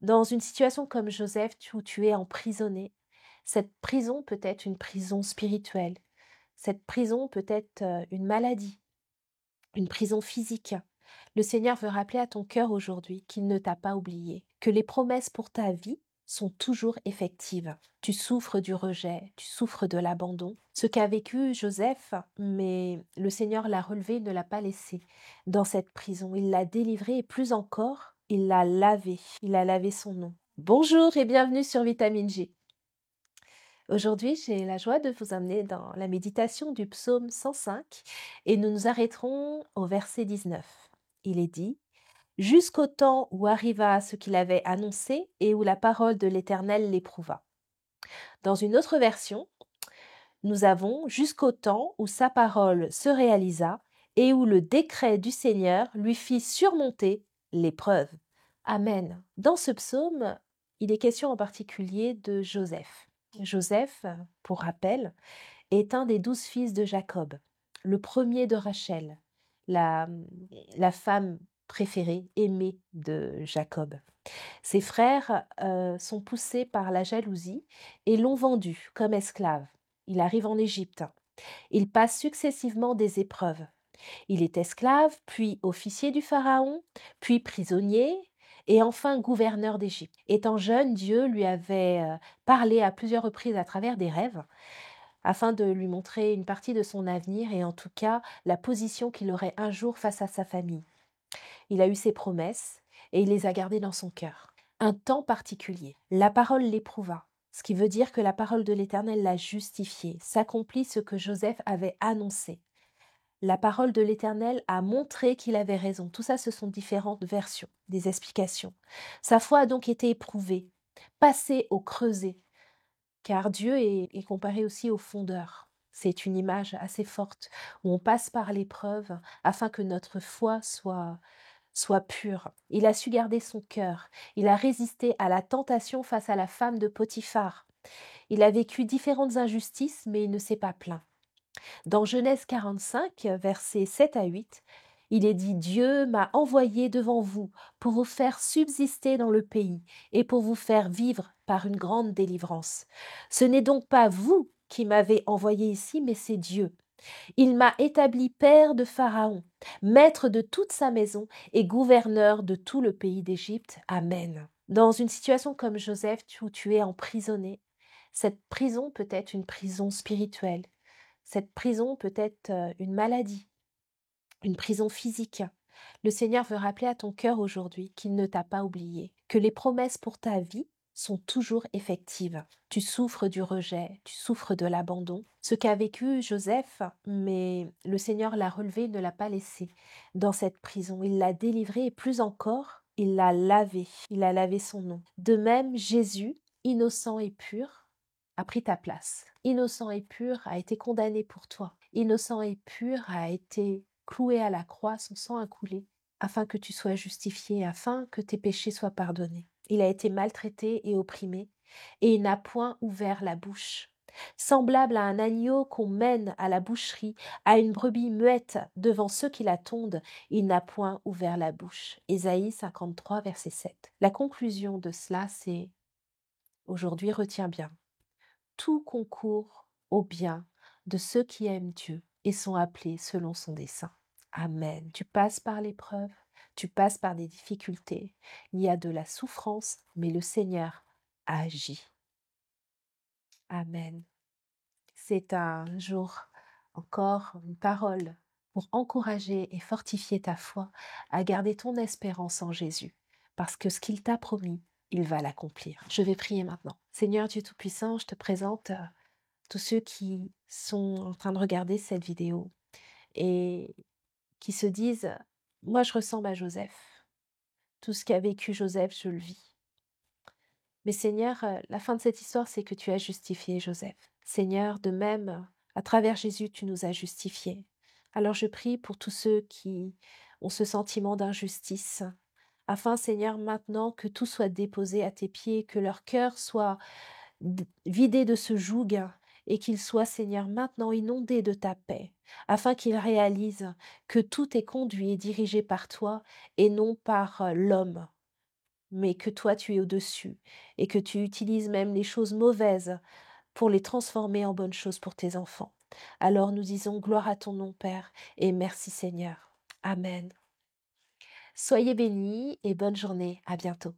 Dans une situation comme Joseph, où tu es emprisonné, cette prison peut être une prison spirituelle, cette prison peut être une maladie, une prison physique. Le Seigneur veut rappeler à ton cœur aujourd'hui qu'il ne t'a pas oublié, que les promesses pour ta vie sont toujours effectives. Tu souffres du rejet, tu souffres de l'abandon. Ce qu'a vécu Joseph, mais le Seigneur l'a relevé, ne l'a pas laissé dans cette prison. Il l'a délivré et plus encore, il l'a lavé. Il a lavé son nom. Bonjour et bienvenue sur Vitamine G. Aujourd'hui, j'ai la joie de vous amener dans la méditation du psaume 105 et nous nous arrêterons au verset 19. Il est dit: jusqu'au temps où arriva ce qu'il avait annoncé et où la parole de l'Éternel l'éprouva. Dans une autre version, nous avons jusqu'au temps où sa parole se réalisa et où le décret du Seigneur lui fit surmonter l'épreuve. Amen. Dans ce psaume, il est question en particulier de Joseph. Joseph, pour rappel, est un des 12 fils de Jacob, le premier de Rachel, la femme préférée, aimée de Jacob. Ses frères sont poussés par la jalousie et l'ont vendu comme esclave. Il arrive en Égypte. Il passe successivement des épreuves. Il est esclave, puis officier du Pharaon, puis prisonnier, et enfin gouverneur d'Égypte. Étant jeune, Dieu lui avait parlé à plusieurs reprises à travers des rêves, afin de lui montrer une partie de son avenir et en tout cas la position qu'il aurait un jour face à sa famille. Il a eu ses promesses et il les a gardées dans son cœur. Un temps particulier. La parole l'éprouva, ce qui veut dire que la parole de l'Éternel l'a justifié, s'accomplit ce que Joseph avait annoncé. La parole de l'Éternel a montré qu'il avait raison. Tout ça, ce sont différentes versions, des explications. Sa foi a donc été éprouvée, passée au creuset, car Dieu est comparé aussi au fondeur. C'est une image assez forte où on passe par l'épreuve afin que notre foi soit pure. Il a su garder son cœur. Il a résisté à la tentation face à la femme de Potiphar. Il a vécu différentes injustices, mais il ne s'est pas plaint. Dans Genèse 45, versets 7 à 8, il est dit: Dieu m'a envoyé devant vous pour vous faire subsister dans le pays et pour vous faire vivre par une grande délivrance. Ce n'est donc pas vous qui m'avez envoyé ici, mais c'est Dieu. Il m'a établi père de Pharaon, maître de toute sa maison et gouverneur de tout le pays d'Égypte. Amen. Dans une situation comme Joseph, où tu es emprisonné, cette prison peut être une prison spirituelle. Cette prison peut être une maladie, une prison physique. Le Seigneur veut rappeler à ton cœur aujourd'hui qu'il ne t'a pas oublié, que les promesses pour ta vie sont toujours effectives. Tu souffres du rejet, tu souffres de l'abandon. Ce qu'a vécu Joseph, mais le Seigneur l'a relevé, ne l'a pas laissé dans cette prison. Il l'a délivré et plus encore, il l'a lavé. Il a lavé son nom. De même, Jésus, innocent et pur, a pris ta place. Innocent et pur a été condamné pour toi. Innocent et pur a été cloué à la croix, son sang a coulé, afin que tu sois justifié, afin que tes péchés soient pardonnés. Il a été maltraité et opprimé, et il n'a point ouvert la bouche. Semblable à un agneau qu'on mène à la boucherie, à une brebis muette devant ceux qui la tondent, il n'a point ouvert la bouche. Ésaïe 53, verset 7. La conclusion de cela, c'est: aujourd'hui, retiens bien. Tout concourt au bien de ceux qui aiment Dieu et sont appelés selon son dessein. Amen. Tu passes par l'épreuve, tu passes par des difficultés, il y a de la souffrance, mais le Seigneur agit. Amen. C'est un jour encore, une parole pour encourager et fortifier ta foi à garder ton espérance en Jésus, parce que ce qu'il t'a promis, il va l'accomplir. Je vais prier maintenant. Seigneur Dieu Tout-Puissant, je te présente tous ceux qui sont en train de regarder cette vidéo et qui se disent: moi je ressemble à Joseph. Tout ce qu'a vécu Joseph, je le vis. Mais Seigneur, la fin de cette histoire, c'est que tu as justifié Joseph. Seigneur, de même, à travers Jésus, tu nous as justifiés. Alors je prie pour tous ceux qui ont ce sentiment d'injustice, afin, Seigneur, maintenant que tout soit déposé à tes pieds, que leur cœur soit vidé de ce joug et qu'ils soient, Seigneur, maintenant inondés de ta paix, afin qu'ils réalisent que tout est conduit et dirigé par toi et non par l'homme. mais que toi tu es au-dessus et que tu utilises même les choses mauvaises pour les transformer en bonnes choses pour tes enfants. Alors nous disons gloire à ton nom, Père, et merci Seigneur. Amen. Soyez bénis et bonne journée. À bientôt.